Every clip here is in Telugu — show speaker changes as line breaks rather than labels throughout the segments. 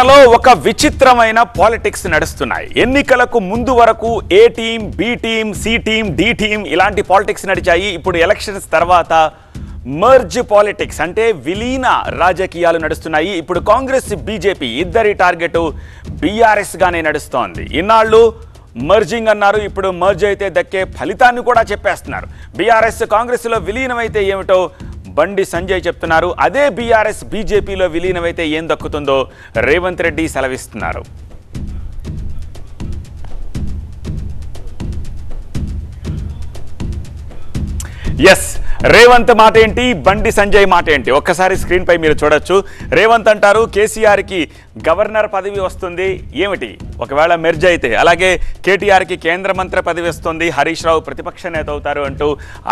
తెలంగాణలో ఒక విచిత్రమైన పాలిటిక్స్ నడుస్తున్నాయి. ఎన్నికలకు ముందు వరకు A team, B team, C team, D team ఇలాంటి పాలిటిక్స్ నడిచాయి. ఇప్పుడు ఎలక్షన్స్ తర్వాత మర్జ్ పాలిటిక్స్ అంటే విలీన రాజకీయాలు నడుస్తున్నాయి. ఇప్పుడు కాంగ్రెస్, బీజేపీ ఇద్దరి టార్గెట్ బీఆర్ఎస్ గానే నడుస్తోంది. ఇన్నాళ్ళు మర్జింగ్ అన్నారు, ఇప్పుడు మర్జ్ అయితే దక్కే ఫలితాన్ని కూడా చెప్పేస్తున్నారు. బీఆర్ఎస్ కాంగ్రెస్లో విలీనమైతే ఏమిటో బండి సంజయ్ చెప్తున్నారు. అదే బీఆర్ఎస్ బీజేపీలో విలీనమైతే ఏం దక్కుతుందో రేవంత్ రెడ్డి సెలవిస్తున్నారు. ఎస్, రేవంత్ మాట ఏంటి, బండి సంజయ్ మాట ఏంటి, ఒక్కసారి స్క్రీన్ పై మీరు చూడొచ్చు. రేవంత్ అంటారు కేసీఆర్కి గవర్నర్ పదవి వస్తుంది, ఏమిటి ఒకవేళ మెర్జ్ అయితే. అలాగే కేటీఆర్కి కేంద్ర మంత్రి పదవి వస్తుంది, హరీష్ రావు ప్రతిపక్ష నేత అవుతారు అంటూ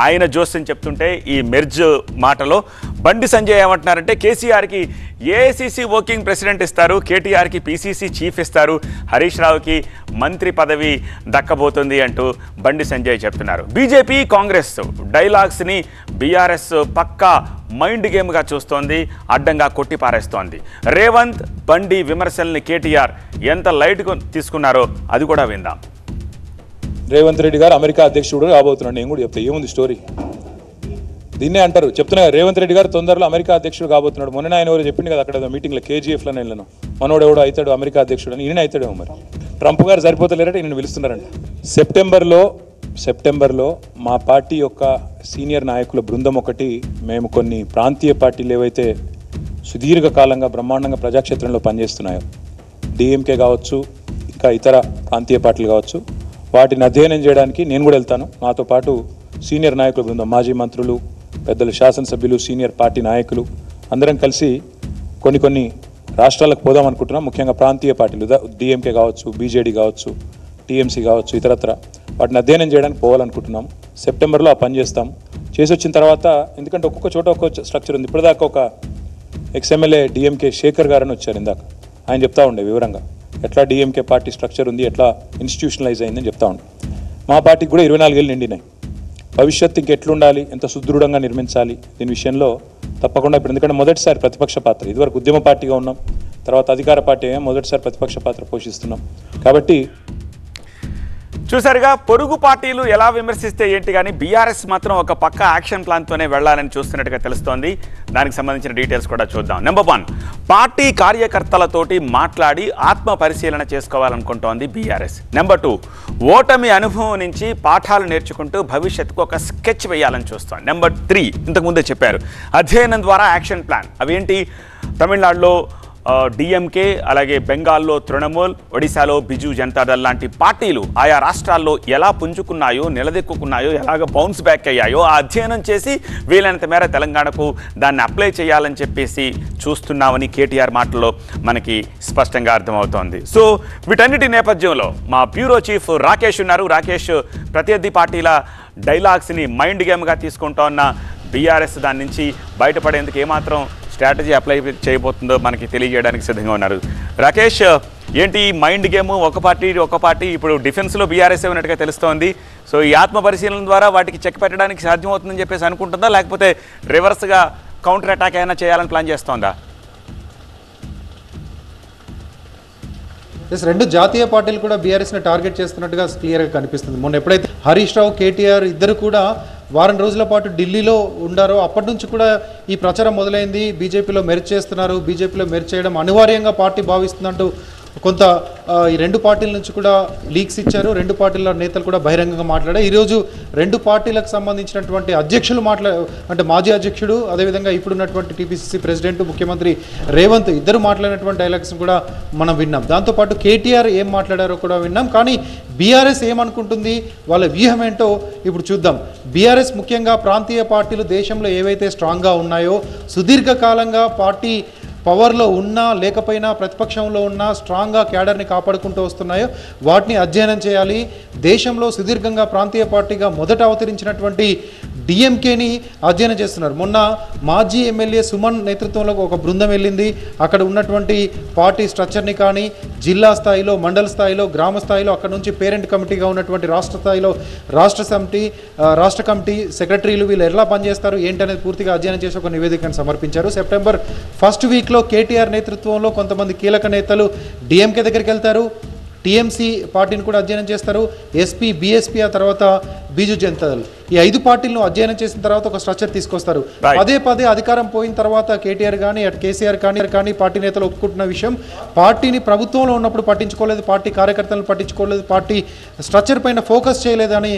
ఆయన జోస్యం చెప్తుంటే ఈ మెర్జ్ మాటలో బండి సంజయ్ ఏమంటున్నారంటే కేసీఆర్కి ఏఐసిసి వర్కింగ్ ప్రెసిడెంట్ ఇస్తారు, కేటీఆర్కి పిసిసి చీఫ్ ఇస్తారు, హరీష్ రావుకి మంత్రి పదవి దక్కబోతుంది అంటూ బండి సంజయ్ చెప్తున్నారు. బీజేపీ కాంగ్రెస్ డైలాగ్స్ని బీఆర్ఎస్ పక్కా మైండ్ గేమ్గా చూస్తోంది, అడ్డంగా కొట్టిపారేస్తోంది. రేవంత్, బండి విమర్శల్ని కేటీఆర్ ఎంత లైట్గా తీసుకున్నారో అది కూడా విందాం.
రేవంత్ రెడ్డి గారు అమెరికా అధ్యక్షుడు కాబోతున్నాడు. నేను కూడా చెప్తా, ఏముంది స్టోరీ, దీన్నే అంటారు. చెప్తున్నా రేవంత్ రెడ్డి గారు తొందరలో అమెరికా అధ్యక్షుడు కాబోతున్నాడు. మొన్న ఆయన ఎవరు చెప్పింది కదా అక్కడ మీటింగ్లో, కేజీఎఫ్లో వెళ్ళను మనోడు ఎవడో అవుతాడు అమెరికా అధ్యక్షుడు అని. ఈయన అవుతాడేమో మరి. ట్రంప్ గారు సరిపోతలేరట, ఈయన పిలుస్తున్నారంట. సెప్టెంబర్లో మా పార్టీ యొక్క సీనియర్ నాయకుల బృందం ఒకటి, మేము కొన్ని ప్రాంతీయ పార్టీలు ఏవైతే సుదీర్ఘకాలంగా బ్రహ్మాండంగా ప్రజాక్షేత్రంలో పనిచేస్తున్నాయో, డిఎంకే కావచ్చు, ఇంకా ఇతర ప్రాంతీయ పార్టీలు కావచ్చు, వాటిని అధ్యయనం చేయడానికి నేను కూడా వెళ్తాను. నాతో పాటు సీనియర్ నాయకుల బృందం, మాజీ మంత్రులు, పెద్దలు, శాసనసభ్యులు, సీనియర్ పార్టీ నాయకులు అందరం కలిసి కొన్ని రాష్ట్రాలకు పోదాం అనుకుంటున్నాం. ముఖ్యంగా ప్రాంతీయ పార్టీలు, డిఎంకే కావచ్చు, బీజేడీ కావచ్చు, టీఎంసీ కావచ్చు, ఇతరత్ర వాటిని అధ్యయనం చేయడానికి పోవాలనుకుంటున్నాం. సెప్టెంబర్లో ఆ పని చేస్తాం. చేసి వచ్చిన తర్వాత, ఎందుకంటే ఒక్కొక్క చోట ఒక్కొక్క స్ట్రక్చర్ ఉంది. ఇప్పటిదాకా ఒక ఎక్స్ఎమ్మెల్యే డిఎంకే శేఖర్ గారని వచ్చారు ఇందాక, ఆయన చెప్తా ఉండే వివరంగా ఎట్లా డిఎంకే పార్టీ స్ట్రక్చర్ ఉంది, ఎట్లా ఇన్స్టిట్యూషనలైజ్ అయిందని చెప్తా ఉండే. మా పార్టీకి కూడా 24 ఏళ్ళు నిండినాయి. భవిష్యత్తు ఇంకెట్లుండాలి, ఎంత సుదృఢంగా నిర్మించాలి, దీని విషయంలో తప్పకుండా ఇప్పుడు, ఎందుకంటే మొదటిసారి ప్రతిపక్ష పాత్ర, ఇదివరకు ఉద్యమ పార్టీగా ఉన్నాం, తర్వాత అధికార పార్టీ మొదటిసారి ప్రతిపక్ష పాత్ర పోషిస్తున్నాం. కాబట్టి
చూసారుగా, పొరుగు పార్టీలు ఎలా విమర్శిస్తే ఏంటి కానీ బీఆర్ఎస్ మాత్రం ఒక పక్క యాక్షన్ ప్లాన్తోనే వెళ్లాలని చూస్తున్నట్టుగా తెలుస్తోంది. దానికి సంబంధించిన డీటెయిల్స్ కూడా చూద్దాం. నెంబర్ 1, పార్టీ కార్యకర్తలతోటి మాట్లాడి ఆత్మ పరిశీలన చేసుకోవాలనుకుంటోంది బీఆర్ఎస్. నెంబర్ 2, ఓటమి అనుభవం నుంచి పాఠాలు నేర్చుకుంటూ భవిష్యత్తుకు ఒక స్కెచ్ వేయాలని చూస్తోంది. నెంబర్ 3, ఇంతకుముందే చెప్పారు, అధ్యయనం ద్వారా యాక్షన్ ప్లాన్. అవేంటి, తమిళనాడులో డిఎంకే, అలాగే బెంగాల్లో తృణమూల్, ఒడిశాలో బిజు జనతాదళ్ లాంటి పార్టీలు ఆయా రాష్ట్రాల్లో ఎలా పుంజుకున్నాయో, నిలదెక్కున్నాయో, ఎలాగ బౌన్స్ బ్యాక్ అయ్యాయో ఆ అధ్యయనం చేసి వీలైనంత మేర తెలంగాణకు దాన్ని అప్లై చేయాలని చెప్పేసి చూస్తున్నామని కేటీఆర్ మాటల్లో మనకి స్పష్టంగా అర్థమవుతోంది. సో వీటన్నిటి నేపథ్యంలో మా బ్యూరో చీఫ్ రాకేష్ ఉన్నారు. రాకేష్, ప్రత్యర్థి పార్టీల డైలాగ్స్ని మైండ్ గేమ్గా తీసుకుంటూ ఉన్న బీఆర్ఎస్ దాని నుంచి బయటపడేందుకు ఏమాత్రం స్ట్రాటజీ అప్లై చేయబోతుందో మనకి తెలియజేయడానికి సిద్ధంగా ఉన్నారు. రాకేష్, ఏంటి మైండ్ గేమ్, ఒక పార్టీ ఇప్పుడు డిఫెన్స్లో బీఆర్ఎస్ ఉన్నట్టుగా తెలుస్తోంది. సో ఈ ఆత్మ పరిశీలన ద్వారా వాటికి చెక్ పెట్టడానికి సాధ్యమవుతుందని చెప్పేసి అనుకుంటుందా, లేకపోతే రివర్స్గా కౌంటర్ అటాక్ అయినా చేయాలని ప్లాన్ చేస్తోందా?
రెండు జాతీయ పార్టీలు కూడా బీఆర్ఎస్ని టార్గెట్ చేస్తున్నట్టుగా క్లియర్గా కనిపిస్తుంది. మొన్న ఎప్పుడైతే హరీష్ రావు, కేటీఆర్ ఇద్దరు కూడా వారం రోజుల పాటు ఢిల్లీలో ఉండారో అప్పటి నుంచి కూడా ఈ ప్రచారం మొదలైంది. బీజేపీలో మెర్జ్ చేస్తున్నారు, బీజేపీలో మెర్జ్ చేయడం అనివార్యంగా పార్టీ భావిస్తుందంటూ కొంత ఈ రెండు పార్టీల నుంచి కూడా లీక్స్ ఇచ్చారు. రెండు పార్టీల నేతలు కూడా బహిరంగంగా మాట్లాడారు. ఈరోజు రెండు పార్టీలకు సంబంధించినటువంటి అధ్యక్షులు అంటే మాజీ అధ్యక్షుడు, అదేవిధంగా ఇప్పుడున్నటువంటి టీపీసీసీ ప్రెసిడెంట్, ముఖ్యమంత్రి రేవంత్ ఇద్దరు మాట్లాడినటువంటి డైలాగ్స్ కూడా మనం విన్నాం. దాంతోపాటు కేటీఆర్ ఏం మాట్లాడారో కూడా విన్నాం. కానీ బీఆర్ఎస్ ఏమనుకుంటుంది, వాళ్ళ వ్యూహం ఏంటో ఇప్పుడు చూద్దాం. బీఆర్ఎస్ ముఖ్యంగా ప్రాంతీయ పార్టీలు దేశంలో ఏవైతే స్ట్రాంగ్గా ఉన్నాయో, సుదీర్ఘకాలంగా పార్టీ పవర్లో ఉన్నా లేకపోయినా ప్రతిపక్షంలో ఉన్నా స్ట్రాంగ్గా క్యాడర్ని కాపాడుకుంటూ వస్తున్నాయో వాటిని అధ్యయనం చేయాలి. దేశంలో సుదీర్ఘంగా ప్రాంతీయ పార్టీగా మొదట అవతరించినటువంటి డిఎంకేని అధ్యయనం చేస్తున్నారు. మొన్న మాజీ ఎమ్మెల్యే సుమన్ నేతృత్వంలో ఒక బృందం వెళ్ళింది. అక్కడ ఉన్నటువంటి పార్టీ స్ట్రక్చర్ని కానీ జిల్లా స్థాయిలో, మండల స్థాయిలో, గ్రామ స్థాయిలో, అక్కడ నుంచి పేరెంట్ కమిటీగా ఉన్నటువంటి రాష్ట్ర స్థాయిలో రాష్ట్ర కమిటీ సెక్రటరీలు వీళ్ళు ఎలా పనిచేస్తారు ఏంటనేది పూర్తిగా అధ్యయనం చేసి ఒక నివేదికను సమర్పించారు. సెప్టెంబర్ 1st వీక్లో లిస్ట్లో కేటీఆర్ నేతృత్వంలో కొంతమంది కీలక నేతలు డిఎంకే దగ్గరికి వెళ్తారు, టీఎంసీ పార్టీని కూడా అధ్యయనం చేస్తారు, ఎస్పీ బీఎస్పీ ఆ తర్వాత బీజు జనతాదళ్ ఈ 5 పార్టీలను అధ్యయనం చేసిన తర్వాత ఒక స్ట్రక్చర్ తీసుకొస్తారు. పదే అధికారం పోయిన తర్వాత కేటీఆర్ కానీ అటు కేసీఆర్ కానీ పార్టీ నేతలు ఒప్పుకుంటున్న విషయం, పార్టీని ప్రభుత్వంలో ఉన్నప్పుడు పట్టించుకోలేదు, పార్టీ కార్యకర్తలను పట్టించుకోలేదు, పార్టీ స్ట్రక్చర్ పైన ఫోకస్ చేయలేదని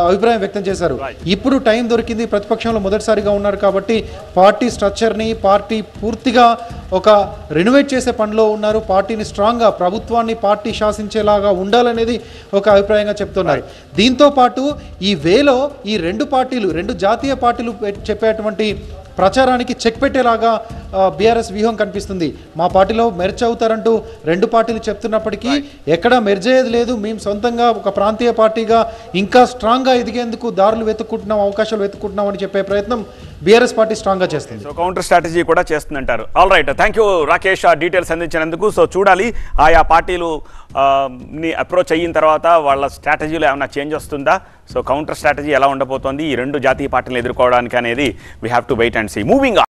అభిప్రాయం వ్యక్తం చేశారు. ఇప్పుడు టైం దొరికింది, ప్రతిపక్షంలో మొదటిసారిగా ఉన్నారు కాబట్టి పార్టీ స్ట్రక్చర్ని పార్టీ పూర్తిగా ఒక రెనోవేట్ చేసే పనిలో ఉన్నారు. పార్టీని స్ట్రాంగ్గా ప్రభుత్వాన్ని పార్టీ శాసించేలాగా ఉండాలనేది ఒక అభిప్రాయంగా చెప్తున్నారు. దీంతో పాటు ఈ వేలో ఈ 2 జాతీయ పార్టీలు చెప్పేటువంటి ప్రచారానికి చెక్ పెట్టేలాగా బీఆర్ఎస్ వ్యూహం కనిపిస్తుంది. మా పార్టీలో మెర్జ్ అవుతారంటూ 2 పార్టీలు చెప్తున్నప్పటికీ ఎక్కడా మెర్జ్ అయ్యేది లేదు, మేము సొంతంగా ఒక ప్రాంతీయ పార్టీగా ఇంకా స్ట్రాంగ్గా ఎదిగేందుకు దారులు వెతుక్కుంటున్నాం, అవకాశాలు వెతుక్కుంటున్నాం అని చెప్పే ప్రయత్నం బీఆర్ఎస్ పార్టీ స్ట్రాంగ్గా చేస్తుంది.
సో కౌంటర్ స్ట్రాటజీ కూడా చేస్తుందంటారు. All right, thank you Rakesh ఆ డీటెయిల్స్ అందించినందుకు. సో చూడాలి ఆయా పార్టీలు ని అప్రోచ్ అయిన తర్వాత వాళ్ళ స్ట్రాటజీలో ఏమైనా చేంజ్ వస్తుందా, సో కౌంటర్ స్ట్రాటజీ ఎలా ఉండబోతోంది ఈ 2 జాతీయ పార్టీలను ఎదుర్కోవడానికి అనేది we have to wait and see. Moving